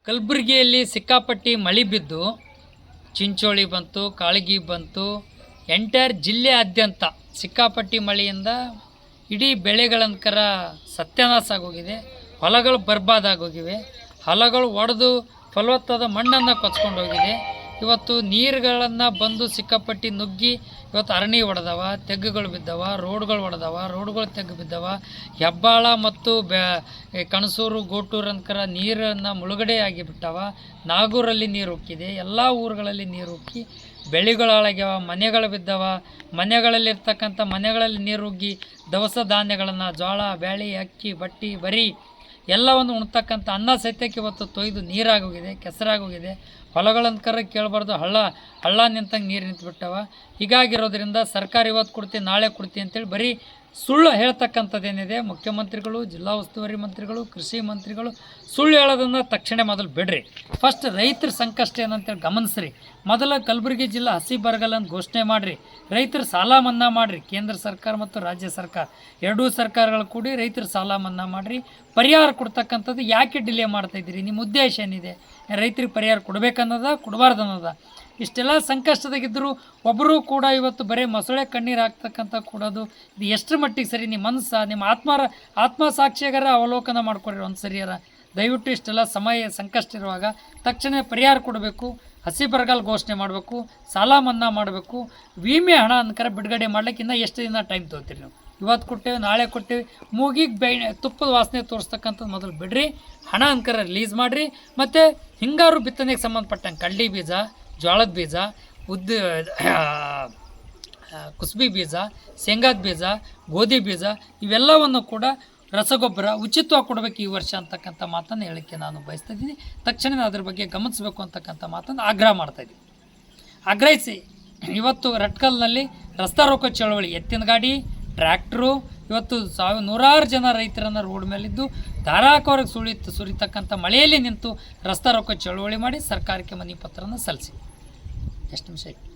ಕಲಬುರಗಿಯಲ್ಲಿ ಸಿಕ್ಕಾಪಟ್ಟಿ ಮಳೆ ಬಿದ್ದು ಚಿಂಚೋಳಿ ಬಂತು, ಕಾಳಗಿ ಬಂತು, ಎಂಟೈರ್ ಜಿಲ್ಲೆಯಾದ್ಯಂತ ಸಿಕ್ಕಾಪಟ್ಟಿ ಮಳೆಯಿಂದ ಇಡೀ ಬೆಳೆಗಳಂಕರ ಸತ್ಯನಾಶ ಆಗೋಗಿದೆ. ಹೊಲಗಳು ಬರ್ಬಾದಾಗೋಗಿವೆ. ಹೊಲಗಳು ಒಡೆದು ಫಲವತ್ತಾದ ಮಣ್ಣನ್ನು ಕೊಚ್ಕೊಂಡು ಹೋಗಿದೆ. ಇವತ್ತು ನೀರುಗಳನ್ನು ಬಂದು ಸಿಕ್ಕಾಪಟ್ಟಿ ನುಗ್ಗಿ ಇವತ್ತು ಅರಣಿ ಒಡೆದವ, ತೆಗ್ಗುಗಳು ಬಿದ್ದವ, ರೋಡ್ಗಳು ಒಡೆದವ, ರೋಡ್ಗಳು ತೆಗ್ಗು ಬಿದ್ದವ. ಹೆಬ್ಬಾಳ ಮತ್ತು ಕಣಸೂರು, ಗೋಟೂರು ಅನ್ಕರ ನೀರನ್ನು ಮುಳುಗಡೆ ಆಗಿಬಿಟ್ಟವ. ನಾಗೂರಲ್ಲಿ ನೀರು ಉಕ್ಕಿದೆ. ಎಲ್ಲ ಊರುಗಳಲ್ಲಿ ನೀರು ಉಕ್ಕಿ ಬೆಳೆಗಳು ಹಾಳಾಗ್ಯಾವ, ಮನೆಗಳು ಬಿದ್ದವ. ಮನೆಗಳಲ್ಲಿರ್ತಕ್ಕಂಥ ಮನೆಗಳಲ್ಲಿ ನೀರು ಉಗ್ಗಿ ದವಸ ಧಾನ್ಯಗಳನ್ನು, ಜೋಳ, ಬ್ಯಾಳಿ, ಅಕ್ಕಿ, ಬಟ್ಟಿ, ಬರಿ ಎಲ್ಲವನ್ನು ಉಣ್ತಕ್ಕಂಥ ಅನ್ನ ಸತ್ಯಕ್ಕೆ ಇವತ್ತು ತೊಯ್ದು ನೀರಾಗೋಗಿದೆ, ಕೆಸರಾಗೋಗಿದೆ. ಹೊಲಗಳಂಕರ ಕೇಳಬಾರ್ದು, ಹಳ್ಳ ನಿಂತಂಗೆ ನೀರು ನಿಂತುಬಿಟ್ಟವ. ಹೀಗಾಗಿರೋದ್ರಿಂದ ಸರ್ಕಾರ ಇವತ್ತು ಕೊಡ್ತೀನಿ, ನಾಳೆ ಕೊಡ್ತೀನಿ ಅಂತೇಳಿ ಬರೀ ಸುಳ್ಳು ಹೇಳ್ತಕ್ಕಂಥದ್ದೇನಿದೆ. ಮುಖ್ಯಮಂತ್ರಿಗಳು, ಜಿಲ್ಲಾ ಉಸ್ತುವಾರಿ ಮಂತ್ರಿಗಳು, ಕೃಷಿ ಮಂತ್ರಿಗಳು ಸುಳ್ಳು ಹೇಳೋದನ್ನು ತಕ್ಷಣ ಮೊದಲು ಬಿಡ್ರಿ. ಫಸ್ಟ್ ರೈತರ ಸಂಕಷ್ಟ ಏನಂತೇಳಿ ಗಮನಿಸ್ರಿ. ಮೊದಲ ಕಲಬುರಗಿ ಜಿಲ್ಲಾ ಹಸಿ ಬರಗಾಲ ಅಂತ ಘೋಷಣೆ ಮಾಡಿರಿ. ರೈತರ ಸಾಲ ಮನ್ನಾ ಮಾಡಿರಿ. ಕೇಂದ್ರ ಸರ್ಕಾರ ಮತ್ತು ರಾಜ್ಯ ಸರ್ಕಾರ ಎರಡೂ ಸರ್ಕಾರಗಳು ಕೂಡಿ ರೈತರ ಸಾಲ ಮನ್ನಾ ಮಾಡಿರಿ. ಪರಿಹಾರ ಕೊಡ್ತಕ್ಕಂಥದ್ದು ಯಾಕೆ ಡಿಲೇ ಮಾಡ್ತಾಯಿದ್ದೀರಿ? ನಿಮ್ಮ ಉದ್ದೇಶ ಏನಿದೆ? ರೈತರಿಗೆ ಪರಿಹಾರ ಕೊಡಬೇಕನ್ನೋದ, ಕೊಡಬಾರ್ದು ಅನ್ನೋದ? ಇಷ್ಟೆಲ್ಲ ಸಂಕಷ್ಟದಾಗಿದ್ದರೂ ಒಬ್ಬರೂ ಕೂಡ ಇವತ್ತು ಬರೀ ಮೊಸಳೆ ಕಣ್ಣೀರು ಹಾಕ್ತಕ್ಕಂಥ ಕೊಡೋದು ಇದು ಎಷ್ಟರ ಮಟ್ಟಿಗೆ ಸರಿ? ನಿಮ್ಮ ಮನಸ್ಸು, ನಿಮ್ಮ ಆತ್ಮಸಾಕ್ಷಿಯಾಗಾರ ಅವಲೋಕನ ಮಾಡ್ಕೊಡ್ರಿ ಒಂದು ಸರಿಯಾರ. ದಯವಿಟ್ಟು ಇಷ್ಟೆಲ್ಲ ಸಂಕಷ್ಟ ಇರುವಾಗ ತಕ್ಷಣ ಪರಿಹಾರ ಕೊಡಬೇಕು. ಹಸಿ ಬರಗಾಲ ಘೋಷಣೆ ಮಾಡಬೇಕು, ಸಾಲ ಮನ್ನಾ ಮಾಡಬೇಕು, ವಿಮೆ ಹಣ ಅನ್ಕರ ಬಿಡುಗಡೆ ಮಾಡ್ಲಿಕ್ಕೆ ಇನ್ನೂ ಎಷ್ಟು ದಿನ ಟೈಮ್ ತೊಗೋತೀರಿ ನೀವು? ಇವತ್ತು ಕೊಟ್ಟೇವೆ, ನಾಳೆ ಕೊಟ್ಟೇವೆ, ಮೂಗಿಗೆ ತುಪ್ಪದ ವಾಸನೆ ತೋರಿಸ್ತಕ್ಕಂಥದ್ದು ಮೊದಲು ಬಿಡ್ರಿ. ಹಣ ಅನ್ಕರ ರಿಲೀಸ್ ಮಾಡಿರಿ. ಮತ್ತು ಹಿಂಗಾರು ಬಿತ್ತನೆಗೆ ಸಂಬಂಧಪಟ್ಟಂಗೆ ಕಡ್ಲಿ ಬೀಜ, ಜೋಳದ ಬೀಜ, ಕುಸ್ಬಿ ಬೀಜ, ಶೇಂಗಾದ ಬೀಜ, ಗೋಧಿ ಬೀಜ ಇವೆಲ್ಲವನ್ನು ಕೂಡ ರಸಗೊಬ್ಬರ ಉಚಿತವಾಗಿ ಕೊಡಬೇಕು ಈ ವರ್ಷ ಅಂತಕ್ಕಂಥ ಮಾತನ್ನು ಹೇಳೋಕ್ಕೆ ನಾನು ಬಯಸ್ತಾಯಿದ್ದೀನಿ. ತಕ್ಷಣ ಅದ್ರ ಬಗ್ಗೆ ಗಮನಿಸಬೇಕು ಅಂತಕ್ಕಂಥ ಮಾತನ್ನು ಆಗ್ರಹ ಮಾಡ್ತಾಯಿದ್ದೀನಿ. ಆಗ್ರಹಿಸಿ ಇವತ್ತು ರಟ್ಕಲ್ನಲ್ಲಿ ರಸ್ತಾ ರೋಕೋ ಚಳವಳಿ, ಎತ್ತಿನ ಗಾಡಿ, ಟ್ರ್ಯಾಕ್ಟ್ರು, ಇವತ್ತು ನೂರಾರು ಜನ ರೈತರನ್ನು ರೋಡ್ ಮೇಲಿದ್ದು ಧಾರಾಕಾರವಾಗಿ ಸುರಿತಕ್ಕಂಥ ಮಳೆಯಲ್ಲಿ ನಿಂತು ರಸ್ತಾ ರೋಕೋ ಚಳವಳಿ ಮಾಡಿ ಸರ್ಕಾರಕ್ಕೆ ಮನವಿ ಪತ್ರನ ಸಲ್ಲಿಸಿ. ಎಷ್ಟು ನಿಮಿಷ ಆಯ್ತು?